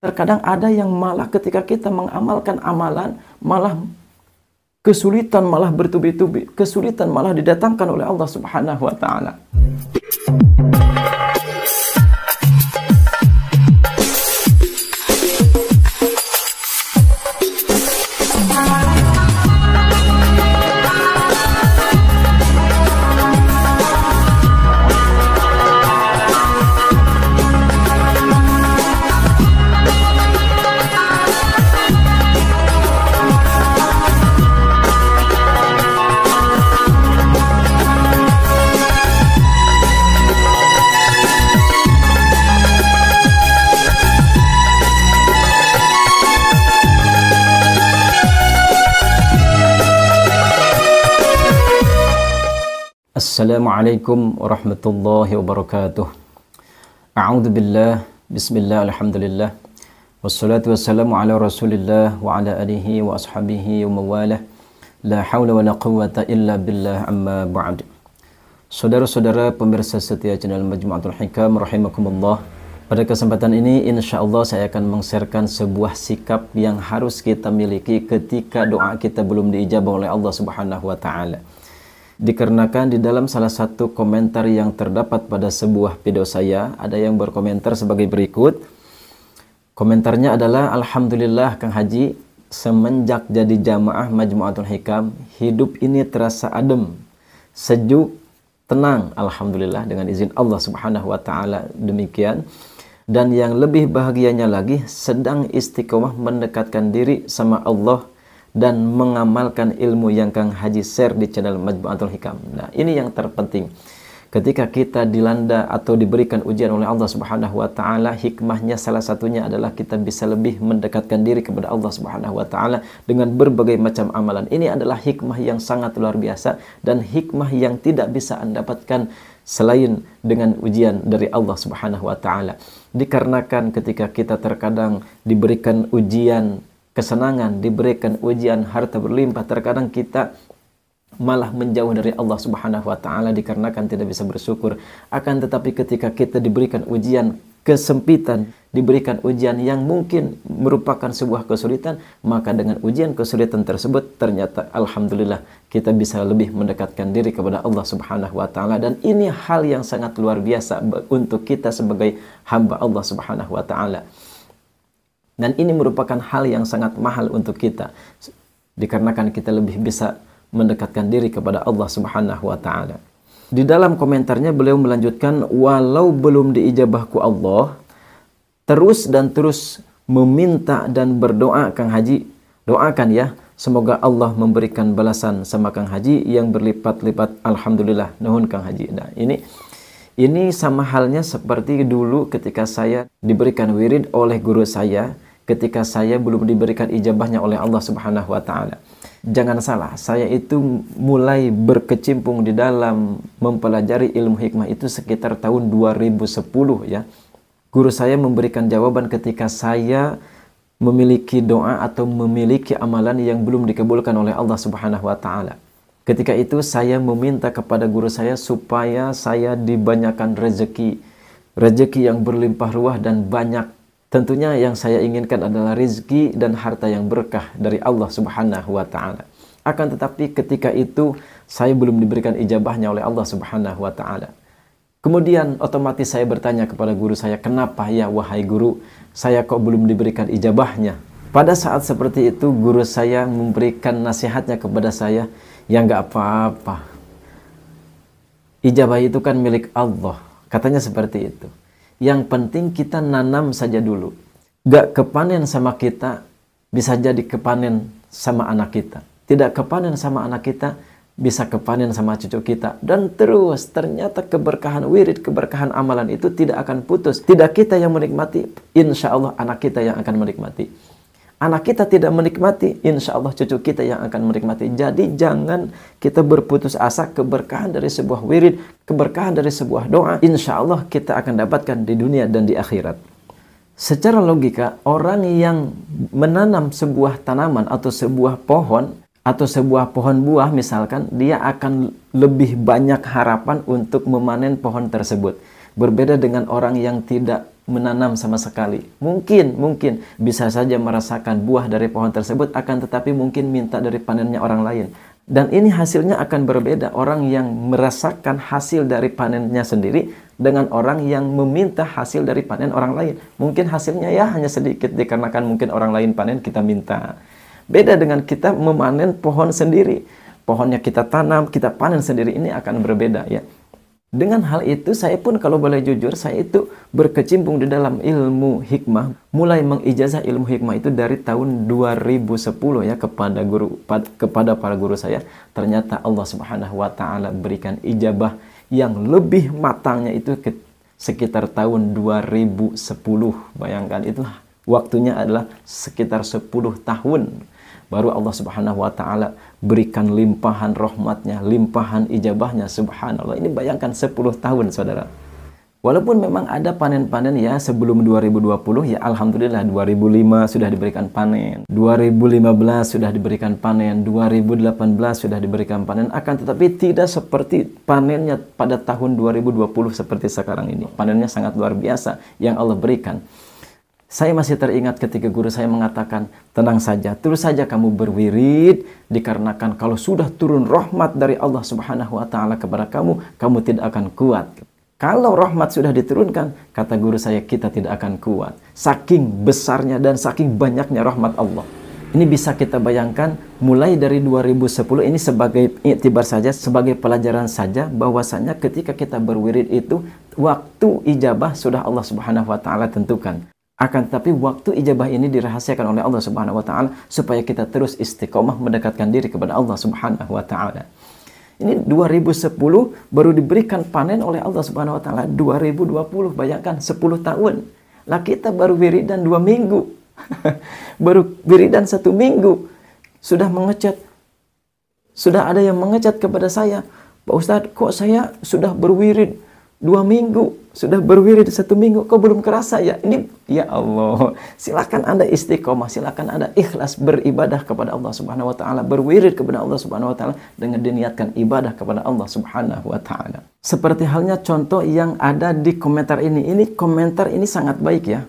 Terkadang ada yang malah ketika kita mengamalkan amalan, malah kesulitan, malah bertubi-tubi, kesulitan malah didatangkan oleh Allah Subhanahu wa Ta'ala. Assalamualaikum warahmatullahi wabarakatuh. A'udzu billah, bismillah, alhamdulillah. Wassalatu wassalamu ala Rasulillah wa ala alihi wa ashabihi wa mawalah. La haula wa la quwwata illa billah, amma ba'd. Saudara-saudara pemirsa setia channel Majmu'atul Hikam rahimakumullah. Pada kesempatan ini insyaallah saya akan meng-sharekan sebuah sikap yang harus kita miliki ketika doa kita belum diijabah oleh Allah Subhanahu wa Ta'ala. Dikarenakan di dalam salah satu komentar yang terdapat pada sebuah video saya, ada yang berkomentar sebagai berikut. Komentarnya adalah, Alhamdulillah Kang Haji, semenjak jadi jamaah Majmu'atul Hikam, hidup ini terasa adem, sejuk, tenang. Alhamdulillah, dengan izin Allah Subhanahu wa Ta'ala demikian. Dan yang lebih bahagianya lagi, sedang istiqomah mendekatkan diri sama Allah dan mengamalkan ilmu yang Kang Haji share di channel Majmu'atul Hikam. Nah, ini yang terpenting. Ketika kita dilanda atau diberikan ujian oleh Allah Subhanahu wa Ta'ala, hikmahnya salah satunya adalah kita bisa lebih mendekatkan diri kepada Allah Subhanahu wa Ta'ala dengan berbagai macam amalan. Ini adalah hikmah yang sangat luar biasa dan hikmah yang tidak bisa Anda dapatkan selain dengan ujian dari Allah Subhanahu wa Ta'ala. Dikarenakan ketika kita terkadang diberikan ujian kesenangan, diberikan ujian harta berlimpah, terkadang kita malah menjauh dari Allah Subhanahu wa Ta'ala dikarenakan tidak bisa bersyukur. Akan tetapi ketika kita diberikan ujian kesempitan, diberikan ujian yang mungkin merupakan sebuah kesulitan, maka dengan ujian kesulitan tersebut ternyata alhamdulillah kita bisa lebih mendekatkan diri kepada Allah Subhanahu wa Ta'ala. Dan ini hal yang sangat luar biasa untuk kita sebagai hamba Allah Subhanahu wa Ta'ala. Dan ini merupakan hal yang sangat mahal untuk kita, dikarenakan kita lebih bisa mendekatkan diri kepada Allah Subhanahu wa Ta'ala. Di dalam komentarnya beliau melanjutkan, walau belum diijabahku Allah, terus dan terus meminta dan berdoa Kang Haji. Doakan ya, semoga Allah memberikan balasan sama Kang Haji yang berlipat-lipat. Alhamdulillah, nuhun Kang Haji. Nah, ini sama halnya seperti dulu ketika saya diberikan wirid oleh guru saya, ketika saya belum diberikan ijabahnya oleh Allah Subhanahu wa Ta'ala. Jangan salah, saya itu mulai berkecimpung di dalam mempelajari ilmu hikmah itu sekitar tahun 2010 ya. Guru saya memberikan jawaban ketika saya memiliki doa atau memiliki amalan yang belum dikabulkan oleh Allah Subhanahu wa Ta'ala. Ketika itu saya meminta kepada guru saya supaya saya dibanyakan rezeki yang berlimpah ruah dan banyak. Tentunya yang saya inginkan adalah rezeki dan harta yang berkah dari Allah Subhanahu wa Ta'ala. Akan tetapi ketika itu saya belum diberikan ijabahnya oleh Allah Subhanahu wa Ta'ala. Kemudian otomatis saya bertanya kepada guru saya, kenapa ya wahai guru, saya kok belum diberikan ijabahnya? Pada saat seperti itu guru saya memberikan nasihatnya kepada saya, ya nggak apa-apa. Ijabah itu kan milik Allah. Katanya seperti itu. Yang penting kita nanam saja dulu. Gak kepanen sama kita, bisa jadi kepanen sama anak kita. Tidak kepanen sama anak kita, bisa kepanen sama cucu kita. Dan terus ternyata keberkahan wirid, keberkahan amalan itu tidak akan putus. Tidak kita yang menikmati, insya Allah anak kita yang akan menikmati. Anak kita tidak menikmati, insya Allah cucu kita yang akan menikmati. Jadi jangan kita berputus asa keberkahan dari sebuah wirid, keberkahan dari sebuah doa. Insya Allah kita akan dapatkan di dunia dan di akhirat. Secara logika, orang yang menanam sebuah tanaman atau sebuah pohon buah misalkan, dia akan lebih banyak harapan untuk memanen pohon tersebut. Berbeda dengan orang yang tidak menanam sama sekali. Mungkin bisa saja merasakan buah dari pohon tersebut, akan tetapi mungkin minta dari panennya orang lain. Dan ini hasilnya akan berbeda. Orang yang merasakan hasil dari panennya sendiri dengan orang yang meminta hasil dari panen orang lain. Mungkin hasilnya ya hanya sedikit, dikarenakan mungkin orang lain panen, kita minta. Beda dengan kita memanen pohon sendiri. Pohonnya kita tanam, kita panen sendiri, ini akan berbeda ya. Dengan hal itu, saya pun kalau boleh jujur, saya itu berkecimpung di dalam ilmu hikmah, mulai mengijazah ilmu hikmah itu dari tahun 2010 ya, kepada para guru saya. Ternyata Allah Subhanahu wa taala berikan ijabah yang lebih matangnya itu sekitar tahun 2010. Bayangkan, itu waktunya adalah sekitar 10 tahun. Baru Allah Subhanahu wa taala berikan limpahan rahmatnya, limpahan ijabahnya, subhanallah. Ini bayangkan 10 tahun, saudara. Walaupun memang ada panen-panen ya sebelum 2020 ya, alhamdulillah 2005 sudah diberikan panen, 2015 sudah diberikan panen, 2018 sudah diberikan panen, akan tetapi tidak seperti panennya pada tahun 2020 seperti sekarang ini. Panennya sangat luar biasa yang Allah berikan. Saya masih teringat ketika guru saya mengatakan, tenang saja, terus saja kamu berwirid, dikarenakan kalau sudah turun rahmat dari Allah Subhanahu wa taala kepada kamu, kamu tidak akan kuat. Kalau rahmat sudah diturunkan, kata guru saya, kita tidak akan kuat. Saking besarnya dan saking banyaknya rahmat Allah. Ini bisa kita bayangkan mulai dari 2010, ini sebagai iktibar saja, sebagai pelajaran saja, bahwasanya ketika kita berwirid itu, waktu ijabah sudah Allah Subhanahu wa taala tentukan. Akan tetapi waktu ijabah ini dirahasiakan oleh Allah Subhanahu wa taala supaya kita terus istiqomah mendekatkan diri kepada Allah Subhanahu wa taala. Ini 2010 baru diberikan panen oleh Allah Subhanahu wa taala 2020. Bayangkan 10 tahun. Lah kita baru wiridan 2 minggu. Baru wiridan 1 minggu sudah mengecat. Sudah ada yang mengecat kepada saya, "Pak Ustadz, kok saya sudah berwirid 2 minggu, sudah berwirid 1 minggu, kok belum kerasa ya?" Ini, ya Allah, silakan Anda istiqomah, silakan Anda ikhlas beribadah kepada Allah Subhanahu wa taala, berwirid kepada Allah Subhanahu wa taala dengan diniatkan ibadah kepada Allah Subhanahu wa taala. Seperti halnya contoh yang ada di komentar ini. Ini komentar ini sangat baik ya.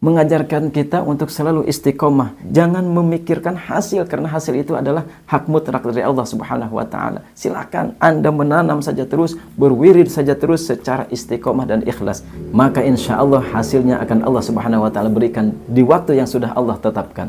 Mengajarkan kita untuk selalu istiqomah. Jangan memikirkan hasil, karena hasil itu adalah hak mutlak dari Allah Subhanahu wa taala. Silakan Anda menanam saja terus, berwirid saja terus secara istiqomah dan ikhlas. Maka insya Allah hasilnya akan Allah Subhanahu wa taala berikan di waktu yang sudah Allah tetapkan.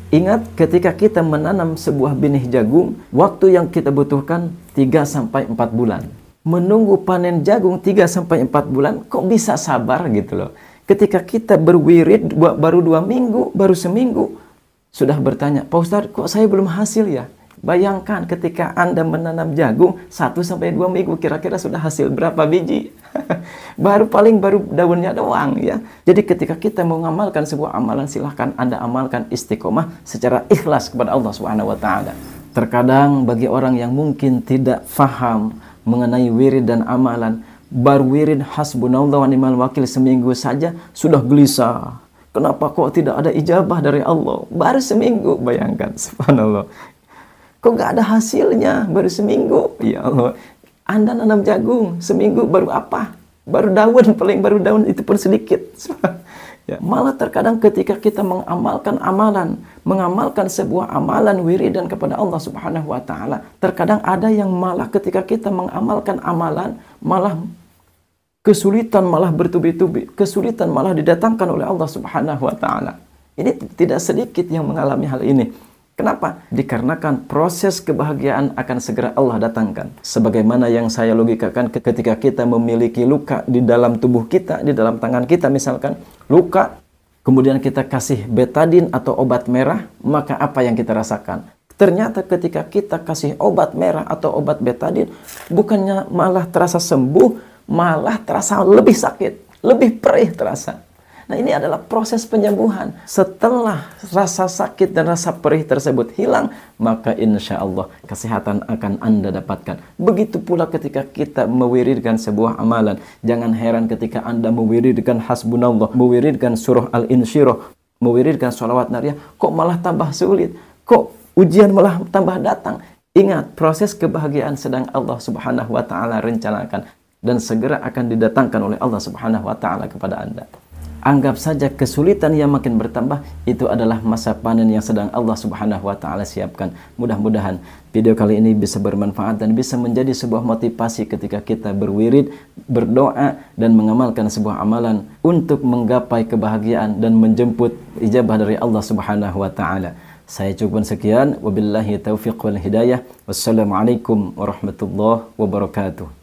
Ingat, ketika kita menanam sebuah benih jagung, waktu yang kita butuhkan 3-4 bulan. Menunggu panen jagung 3-4 bulan, kok bisa sabar gitu loh. Ketika kita berwirid baru 2 minggu, baru seminggu, sudah bertanya, "Pak Ustadz, kok saya belum hasil ya?" Bayangkan ketika Anda menanam jagung 1-2 minggu, kira-kira sudah hasil berapa biji? baru daunnya doang ya. Jadi ketika kita mengamalkan sebuah amalan, silahkan Anda amalkan istiqomah secara ikhlas kepada Allah Subhanahu wa taala. Terkadang bagi orang yang mungkin tidak faham mengenai wirid dan amalan, baru wirid hasbunallah wa ni'mal wakil seminggu saja sudah gelisah. Kenapa kok tidak ada ijabah dari Allah? Baru seminggu, bayangkan, subhanallah. Kok nggak ada hasilnya? Baru seminggu, ya Allah. Anda nanam jagung, seminggu baru apa? Baru daun, paling baru daun itu pun sedikit. Ya. Malah terkadang ketika kita mengamalkan amalan, mengamalkan sebuah amalan wiridan kepada Allah Subhanahu wa taala, terkadang ada yang malah ketika kita mengamalkan amalan, malah kesulitan, malah bertubi-tubi, kesulitan malah didatangkan oleh Allah Subhanahu wa taala. Ini tidak sedikit yang mengalami hal ini. Kenapa? Dikarenakan proses kebahagiaan akan segera Allah datangkan. Sebagaimana yang saya logikakan ketika kita memiliki luka di dalam tubuh kita, di dalam tangan kita misalkan, luka, kemudian kita kasih betadin atau obat merah, maka apa yang kita rasakan? Ternyata ketika kita kasih obat merah atau obat betadin, bukannya malah terasa sembuh, malah terasa lebih sakit, lebih perih terasa. Nah, ini adalah proses penyembuhan. Setelah rasa sakit dan rasa perih tersebut hilang, maka insya Allah kesehatan akan Anda dapatkan. Begitu pula ketika kita mewiridkan sebuah amalan. Jangan heran ketika Anda mewiridkan hasbunallah, mewiridkan surah Al-Insyirah, mewiridkan sholawat nariyah, kok malah tambah sulit, kok ujian malah tambah datang. Ingat, proses kebahagiaan sedang Allah Subhanahu wa taala rencanakan. dan segera akan didatangkan oleh Allah Subhanahu wa taala kepada Anda. Anggap saja kesulitan yang makin bertambah itu adalah masa panen yang sedang Allah Subhanahu wa taala siapkan. Mudah-mudahan video kali ini bisa bermanfaat dan bisa menjadi sebuah motivasi ketika kita berwirid, berdoa dan mengamalkan sebuah amalan untuk menggapai kebahagiaan dan menjemput ijabah dari Allah Subhanahu wa taala. Saya cukupkan sekian, wabillahi taufiq wal hidayah. Wassalamualaikum warahmatullahi wabarakatuh.